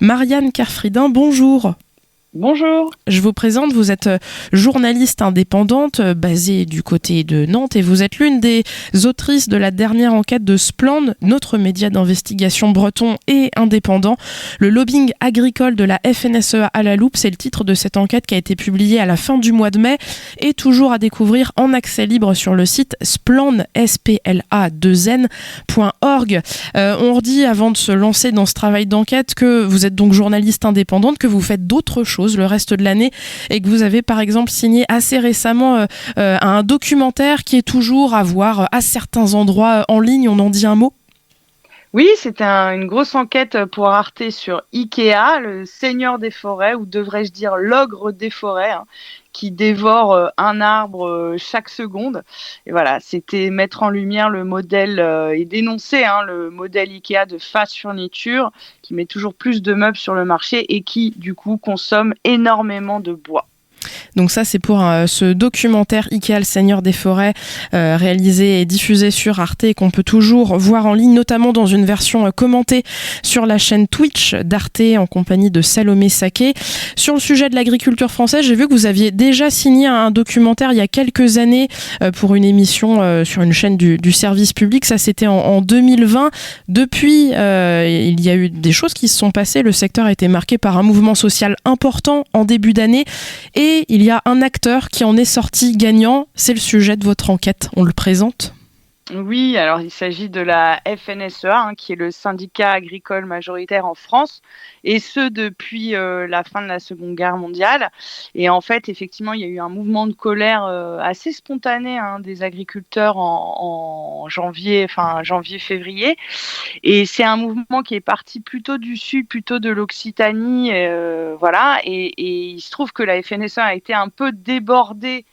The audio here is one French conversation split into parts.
Marianne Kerfridin, bonjour. Bonjour. Je vous présente, vous êtes journaliste indépendante basée du côté de Nantes et vous êtes l'une des autrices de la dernière enquête de Spland, notre média d'investigation breton et indépendant. Le lobbying agricole de la FNSEA à la loupe, c'est le titre de cette enquête qui a été publiée à la fin du mois de mai et toujours à découvrir en accès libre sur le site spland, spla2n.org. On redit avant de se lancer dans ce travail d'enquête que vous êtes donc journaliste indépendante, que vous faites d'autres choses le reste de l'année et que vous avez par exemple signé assez récemment un documentaire qui est toujours à voir à certains endroits en ligne. On en dit un mot ? Oui, c'était une grosse enquête pour Arte sur Ikea, le seigneur des forêts, ou devrais-je dire l'ogre des forêts, qui dévore un arbre chaque seconde. Et voilà, c'était mettre en lumière le modèle et dénoncer le modèle Ikea de fast furniture qui met toujours plus de meubles sur le marché et qui, du coup, consomme énormément de bois. Donc ça, c'est pour ce documentaire Ikea, le Seigneur des Forêts, réalisé et diffusé sur Arte et qu'on peut toujours voir en ligne, notamment dans une version commentée sur la chaîne Twitch d'Arte en compagnie de Salomé Saké. Sur le sujet de l'agriculture française, j'ai vu que vous aviez déjà signé un documentaire il y a quelques années pour une émission sur une chaîne du service public. Ça, c'était en 2020. Depuis, il y a eu des choses qui se sont passées. Le secteur a été marqué par un mouvement social important en début d'année et il y a un acteur qui en est sorti gagnant. C'est le sujet de votre enquête. On le présente ? Oui, alors il s'agit de la FNSEA, qui est le syndicat agricole majoritaire en France, et ce depuis la fin de la Seconde Guerre mondiale. Et en fait, effectivement, il y a eu un mouvement de colère assez spontané des agriculteurs en janvier-février. Et c'est un mouvement qui est parti plutôt du sud, plutôt de l'Occitanie, voilà. Et il se trouve que la FNSEA a été un peu débordée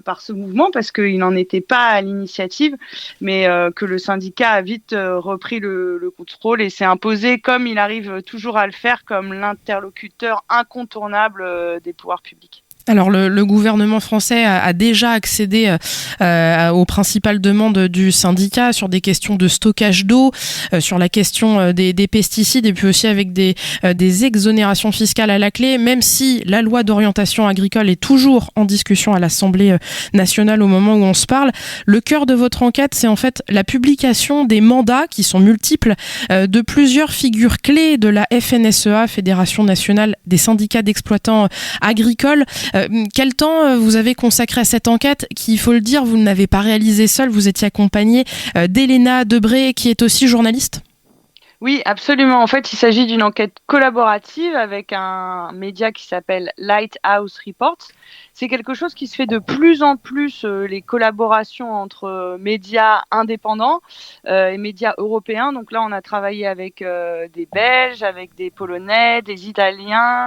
par ce mouvement parce qu'il n'en était pas à l'initiative, mais que le syndicat a vite repris le contrôle et s'est imposé, comme il arrive toujours à le faire, comme l'interlocuteur incontournable des pouvoirs publics. Alors le gouvernement français a déjà accédé aux principales demandes du syndicat sur des questions de stockage d'eau, sur la question des pesticides et puis aussi avec des exonérations fiscales à la clé, même si la loi d'orientation agricole est toujours en discussion à l'Assemblée nationale au moment où on se parle. Le cœur de votre enquête, c'est en fait la publication des mandats qui sont multiples de plusieurs figures clés de la FNSEA, Fédération nationale des syndicats d'exploitants agricoles. Quel temps vous avez consacré à cette enquête qui, il faut le dire, vous ne l'avez pas réalisée seule, vous étiez accompagnée d'Elena Debré qui est aussi journaliste ? Oui, absolument. En fait, il s'agit d'une enquête collaborative avec un média qui s'appelle Lighthouse Reports. C'est quelque chose qui se fait de plus en plus, les collaborations entre médias indépendants et médias européens. Donc là, on a travaillé avec des Belges, avec des Polonais, des Italiens,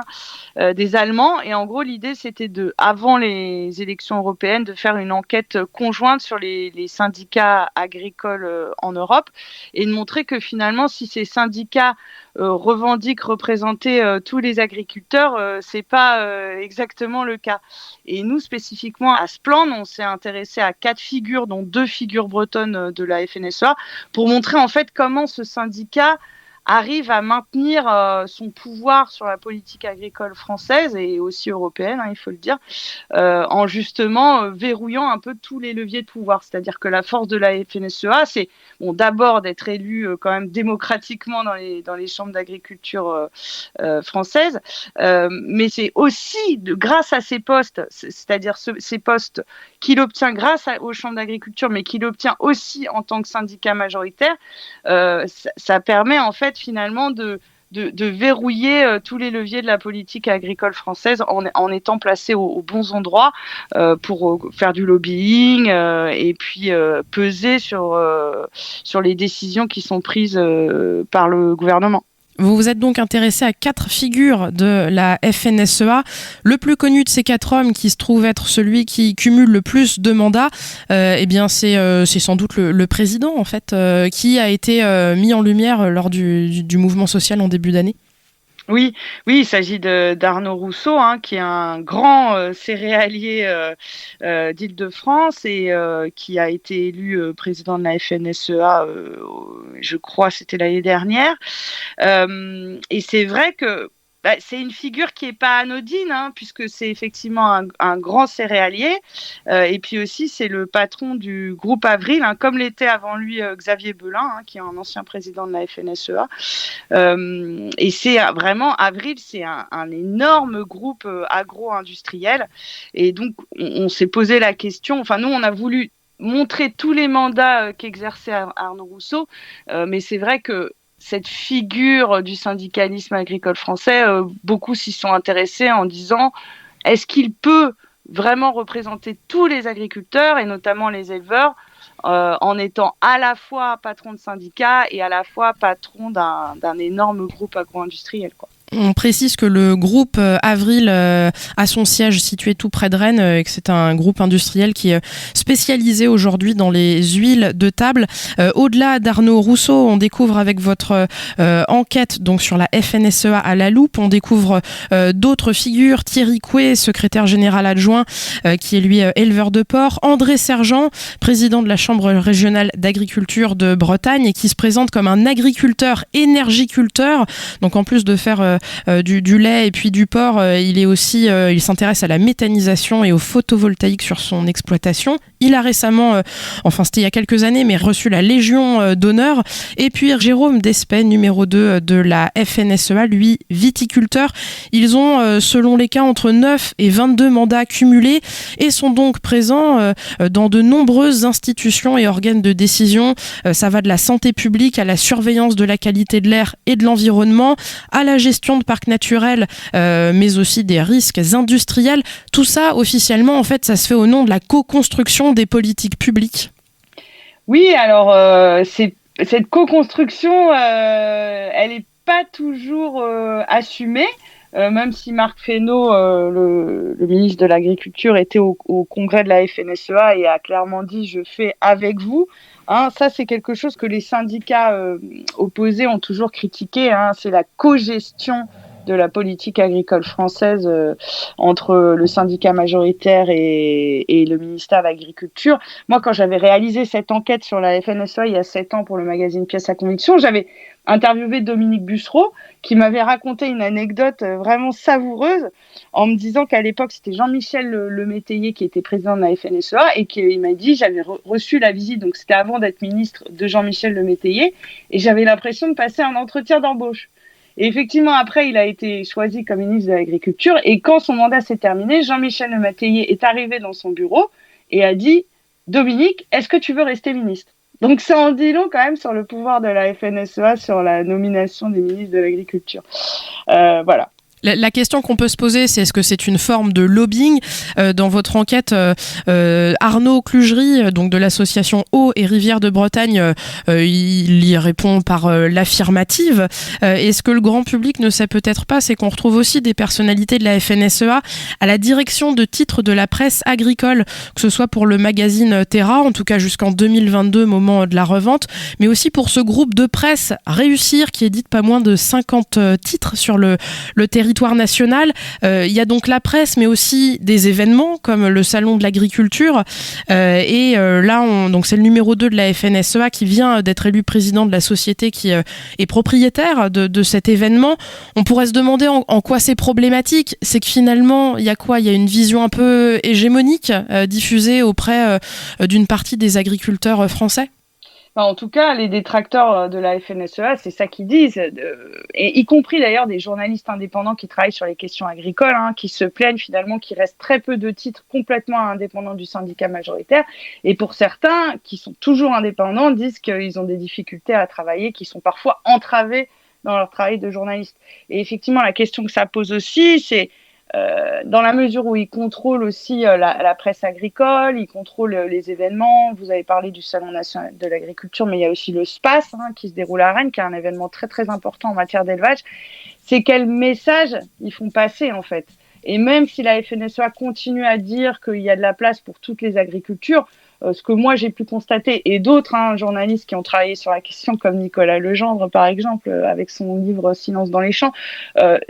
des Allemands. Et en gros, l'idée, c'était avant les élections européennes, de faire une enquête conjointe sur les syndicats agricoles en Europe et de montrer que finalement, si ces syndicats revendiquent représenter tous les agriculteurs, c'est pas exactement le cas. Et nous, spécifiquement à Spland, on s'est intéressé à 4 figures, dont 2 figures bretonnes de la FNSEA, pour montrer en fait comment ce syndicat arrive à maintenir son pouvoir sur la politique agricole française et aussi européenne, il faut le dire, en justement verrouillant un peu tous les leviers de pouvoir. C'est-à-dire que la force de la FNSEA, c'est d'abord d'être élu quand même démocratiquement dans les chambres d'agriculture françaises, mais c'est aussi grâce à ces postes, c'est-à-dire ces postes qu'il obtient grâce aux chambres d'agriculture, mais qu'il obtient aussi en tant que syndicat majoritaire, ça permet en fait finalement de verrouiller tous les leviers de la politique agricole française en étant placé aux bons endroits pour faire du lobbying et puis peser sur les décisions qui sont prises par le gouvernement. Vous vous êtes donc intéressé à 4 figures de la FNSEA. Le plus connu de ces 4 hommes, qui se trouve être celui qui cumule le plus de mandats, c'est sans doute le président, en fait, qui a été mis en lumière lors du mouvement social en début d'année. Oui, oui, il s'agit d'Arnaud Rousseau, hein, qui est un grand céréalier d'Île-de-France et qui a été élu président de la FNSEA, je crois, c'était l'année dernière. Et c'est vrai que c'est une figure qui n'est pas anodine, hein, puisque c'est effectivement un grand céréalier. Et puis aussi, c'est le patron du groupe Avril, hein, comme l'était avant lui Xavier Belin, hein, qui est un ancien président de la FNSEA. Et c'est vraiment, Avril, c'est un énorme groupe agro-industriel. Et donc, on s'est posé la question, enfin, nous, on a voulu montrer tous les mandats qu'exerçait Arnaud Rousseau, mais c'est vrai que cette figure du syndicalisme agricole français, beaucoup s'y sont intéressés en disant est-ce qu'il peut vraiment représenter tous les agriculteurs et notamment les éleveurs en étant à la fois patron de syndicat et à la fois patron d'un énorme groupe agro-industriel, quoi. On précise que le groupe Avril a son siège situé tout près de Rennes et que c'est un groupe industriel qui est spécialisé aujourd'hui dans les huiles de table. Au-delà d'Arnaud Rousseau, on découvre avec votre enquête donc sur la FNSEA à la loupe, on découvre d'autres figures. Thierry Coué, secrétaire général adjoint, qui est lui éleveur de porc. André Sergent, président de la Chambre régionale d'agriculture de Bretagne et qui se présente comme un agriculteur énergiculteur. Donc en plus de faire du lait et puis du porc, il s'intéresse à la méthanisation et au photovoltaïque sur son exploitation. Il a récemment, c'était il y a quelques années, mais reçu la Légion d'honneur. Et puis Jérôme Despay, numéro 2 de la FNSEA, lui, viticulteur. Ils ont, selon les cas, entre 9 et 22 mandats cumulés et sont donc présents dans de nombreuses institutions et organes de décision. Ça va de la santé publique à la surveillance de la qualité de l'air et de l'environnement, à la gestion de parcs naturels, mais aussi des risques industriels. Tout ça, officiellement, en fait, ça se fait au nom de la co-construction des politiques publiques. Oui, alors cette co-construction, elle n'est pas toujours assumée. Même si Marc Fesneau, le ministre de l'Agriculture, était au congrès de la FNSEA et a clairement dit « je fais avec vous ». Hein, ça, c'est quelque chose que les syndicats opposés ont toujours critiqué. Hein, c'est la co-gestion de la politique agricole française entre le syndicat majoritaire et le ministère de l'Agriculture. Moi, quand j'avais réalisé cette enquête sur la FNSEA il y a 7 ans pour le magazine Pièces à conviction, j'avais interviewé Dominique Bussereau qui m'avait raconté une anecdote vraiment savoureuse en me disant qu'à l'époque, c'était Jean-Michel Lemétayer qui était président de la FNSEA et qu'il m'a dit, j'avais reçu la visite, donc c'était avant d'être ministre de Jean-Michel Lemétayer, et j'avais l'impression de passer un entretien d'embauche. Et effectivement, après, il a été choisi comme ministre de l'Agriculture. Et quand son mandat s'est terminé, Jean-Michel Lemétayer est arrivé dans son bureau et a dit « Dominique, est-ce que tu veux rester ministre ?» Donc ça en dit long quand même sur le pouvoir de la FNSEA sur la nomination des ministres de l'Agriculture. Voilà. La question qu'on peut se poser, c'est est-ce que c'est une forme de lobbying ? Dans votre enquête, Arnaud Clugery, donc de l'association Eau et Rivières de Bretagne, il y répond par l'affirmative. Et ce que le grand public ne sait peut-être pas, c'est qu'on retrouve aussi des personnalités de la FNSEA à la direction de titres de la presse agricole, que ce soit pour le magazine Terra, en tout cas jusqu'en 2022, moment de la revente, mais aussi pour ce groupe de presse Réussir, qui édite pas moins de 50 titres sur le territoire national. Il y a donc la presse, mais aussi des événements comme le Salon de l'Agriculture. Donc c'est le numéro 2 de la FNSEA qui vient d'être élu président de la société qui est propriétaire de cet événement. On pourrait se demander en quoi c'est problématique. C'est que finalement, il y a quoi ? Il y a une vision un peu hégémonique diffusée auprès d'une partie des agriculteurs français ? En tout cas, les détracteurs de la FNSEA, c'est ça qu'ils disent, et y compris d'ailleurs des journalistes indépendants qui travaillent sur les questions agricoles, hein, qui se plaignent finalement qu'il reste très peu de titres complètement indépendants du syndicat majoritaire. Et pour certains, qui sont toujours indépendants, disent qu'ils ont des difficultés à travailler, qui sont parfois entravés dans leur travail de journaliste. Et effectivement, la question que ça pose aussi, c'est dans la mesure où ils contrôlent aussi la presse agricole, ils contrôlent les événements. Vous avez parlé du Salon national de l'agriculture, mais il y a aussi le SPACE qui se déroule à Rennes, qui est un événement très très important en matière d'élevage. C'est quel message ils font passer en fait. Et même si la FNSEA continue à dire qu'il y a de la place pour toutes les agricultures, ce que moi j'ai pu constater, et d'autres journalistes qui ont travaillé sur la question, comme Nicolas Legendre par exemple, avec son livre Silence dans les champs,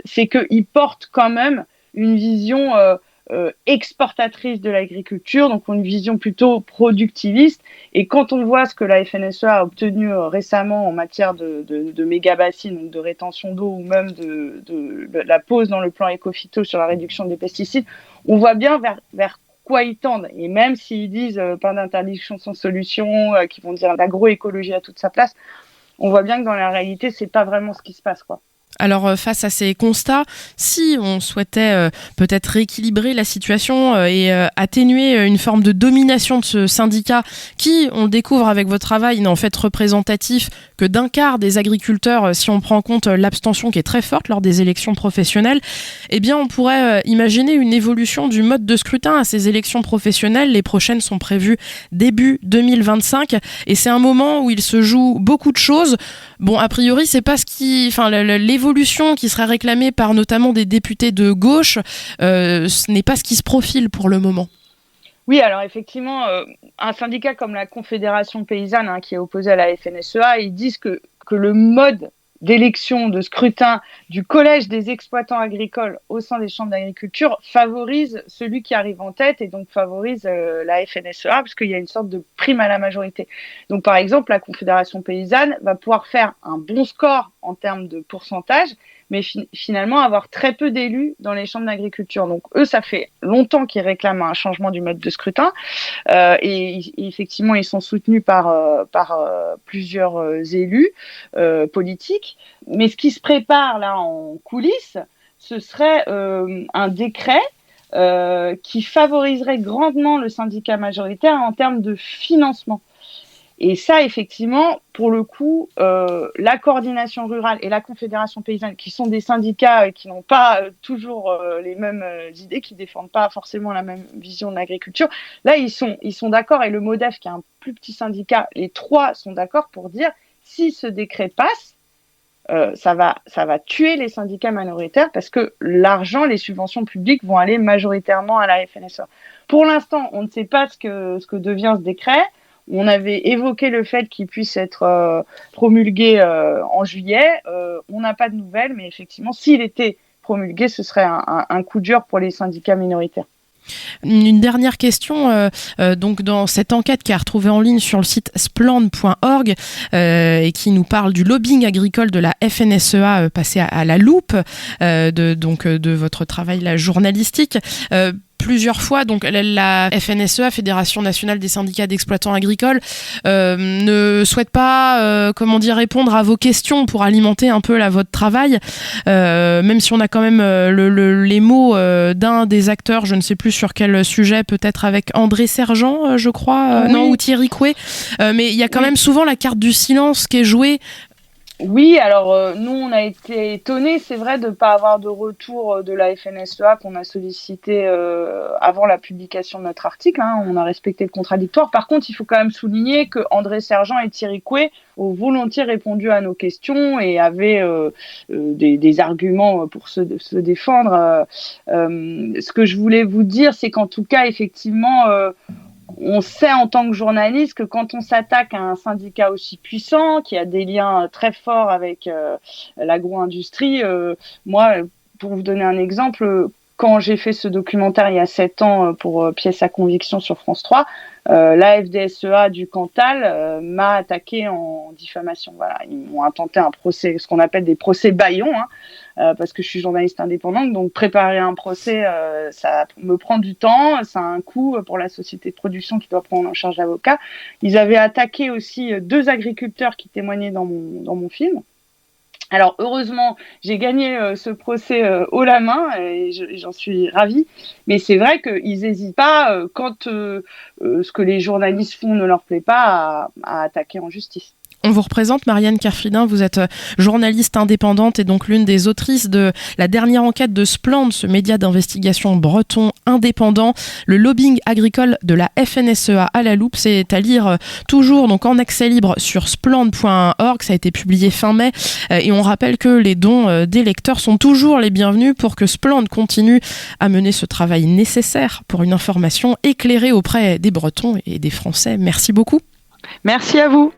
c'est qu'ils portent quand même une vision exportatrice de l'agriculture, donc une vision plutôt productiviste. Et quand on voit ce que la FNSEA a obtenu récemment en matière de méga-bassines, donc de rétention d'eau, ou même de la pause dans le plan éco-phyto sur la réduction des pesticides, on voit bien vers quoi ils tendent. Et même s'ils disent pas d'interdiction sans solution, qui vont dire l'agroécologie a toute sa place, on voit bien que dans la réalité, c'est pas vraiment ce qui se passe, quoi. Alors face à ces constats, si on souhaitait peut-être rééquilibrer la situation et atténuer une forme de domination de ce syndicat qui, on le découvre avec votre travail, n'est en fait représentatif que d'un quart des agriculteurs si on prend en compte l'abstention qui est très forte lors des élections professionnelles, eh bien on pourrait imaginer une évolution du mode de scrutin à ces élections professionnelles. Les prochaines sont prévues début 2025 et c'est un moment où il se joue beaucoup de choses. Bon, a priori, c'est pas l'évolution qui serait réclamée par notamment des députés de gauche, ce n'est pas ce qui se profile pour le moment. Oui, alors effectivement, un syndicat comme la Confédération paysanne, qui est opposé à la FNSEA, ils disent que le mode d'élection, de scrutin du collège des exploitants agricoles au sein des chambres d'agriculture favorise celui qui arrive en tête et donc favorise la FNSEA parce qu'il y a une sorte de prime à la majorité. Donc par exemple, la Confédération paysanne va pouvoir faire un bon score en termes de pourcentage, mais finalement avoir très peu d'élus dans les chambres d'agriculture. Donc eux, ça fait longtemps qu'ils réclament un changement du mode de scrutin et effectivement, ils sont soutenus par plusieurs élus politiques. Mais ce qui se prépare là en coulisses, ce serait un décret qui favoriserait grandement le syndicat majoritaire en termes de financement. Et ça, effectivement, pour le coup, la coordination rurale et la Confédération paysanne, qui sont des syndicats qui n'ont pas toujours les mêmes idées, qui défendent pas forcément la même vision de l'agriculture, là, ils sont d'accord. Et le MODEF, qui est un plus petit syndicat, les trois sont d'accord pour dire si ce décret passe, ça va tuer les syndicats minoritaires parce que l'argent, les subventions publiques vont aller majoritairement à la FNSEA. Pour l'instant, on ne sait pas ce que devient ce décret. On avait évoqué le fait qu'il puisse être promulgué en juillet. On n'a pas de nouvelles, mais effectivement, s'il était promulgué, ce serait un coup dur pour les syndicats minoritaires. Une dernière question, donc dans cette enquête qui est retrouvée en ligne sur le site splend.org et qui nous parle du lobbying agricole de la FNSEA passé à la loupe de votre travail là, journalistique. Plusieurs fois, donc la FNSEA, Fédération nationale des syndicats d'exploitants agricoles, ne souhaite pas, répondre à vos questions pour alimenter un peu votre travail, même si on a quand même les mots d'un des acteurs, je ne sais plus sur quel sujet, peut-être avec André Sergent, je crois, oui. Non, ou Thierry Coué, mais il y a quand même souvent la carte du silence qui est jouée. Oui, alors nous on a été étonnés, c'est vrai, de ne pas avoir de retour de la FNSEA qu'on a sollicité avant la publication de notre article. On a respecté le contradictoire. Par contre, il faut quand même souligner que André Sergent et Thierry Coué ont volontiers répondu à nos questions et avaient des arguments pour se défendre. Ce que je voulais vous dire, c'est qu'en tout cas, effectivement, on sait en tant que journaliste que quand on s'attaque à un syndicat aussi puissant, qui a des liens très forts avec l'agro-industrie, moi, pour vous donner un exemple, quand j'ai fait ce documentaire il y a 7 ans pour Pièce à conviction sur France 3, la FDSEA du Cantal m'a attaqué en diffamation. Voilà, ils m'ont intenté un procès, ce qu'on appelle des procès bâillons, parce que je suis journaliste indépendante, donc préparer un procès, ça me prend du temps, ça a un coût pour la société de production qui doit prendre en charge l'avocat. Ils avaient attaqué aussi 2 agriculteurs qui témoignaient dans mon film. Alors heureusement, j'ai gagné ce procès haut la main et j'en suis ravie. Mais c'est vrai qu'ils n'hésitent pas, quand ce que les journalistes font ne leur plaît pas, à attaquer en justice. On vous représente, Marianne Kerfridin, vous êtes journaliste indépendante et donc l'une des autrices de la dernière enquête de Splend, ce média d'investigation breton indépendant, le lobbying agricole de la FNSEA à la loupe. C'est à lire toujours donc en accès libre sur splend.org, ça a été publié fin mai et on rappelle que les dons des lecteurs sont toujours les bienvenus pour que Splend continue à mener ce travail nécessaire pour une information éclairée auprès des Bretons et des Français. Merci beaucoup. Merci à vous.